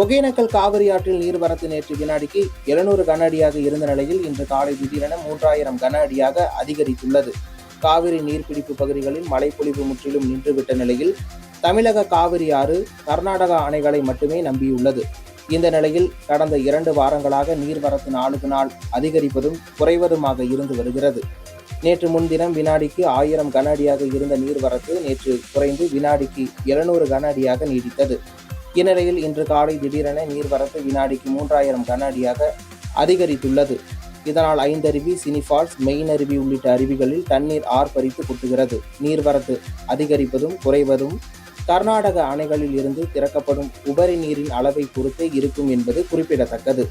ஒகேனக்கல் காவிரி ஆற்றில் நீர்வரத்து நேற்று வினாடிக்கு 700 கன அடியாக இருந்த நிலையில் இன்று காலை திடீரென 3000 கன அடியாக அதிகரித்துள்ளது. காவிரி நீர்பிடிப்பு பகுதிகளில் மழைப்பொழிவு முற்றிலும் நின்றுவிட்ட நிலையில் தமிழக காவிரி ஆறு கர்நாடக அணைகளை மட்டுமே நம்பியுள்ளது. இந்த நிலையில் கடந்த 2 வாரங்களாக நீர்வரத்து நாளுக்கு நாள் அதிகரிப்பதும் குறைவதுமாக இருந்து வருகிறது. நேற்று முன்தினம் வினாடிக்கு 1000 கன அடியாக இருந்த நீர்வரத்து நேற்று குறைந்து வினாடிக்கு 700 கன அடியாக நீடித்தது. இந்நிலையில் இன்று காலை திடீரென நீர்வரத்து வினாடிக்கு 3000 கன அடியாக அதிகரித்துள்ளது. இதனால் ஐந்தருவி, சினிஃபால்ஸ், மெயின் அருவி உள்ளிட்ட அருவிகளில் தண்ணீர் ஆர்ப்பரித்து கொட்டுகிறது. நீர்வரத்து அதிகரிப்பதும் குறைவதும் கர்நாடக அணைகளில் இருந்து திறக்கப்படும் உபரி நீரின் அளவை பொறுத்தே இருக்கும் என்பது குறிப்பிடத்தக்கது.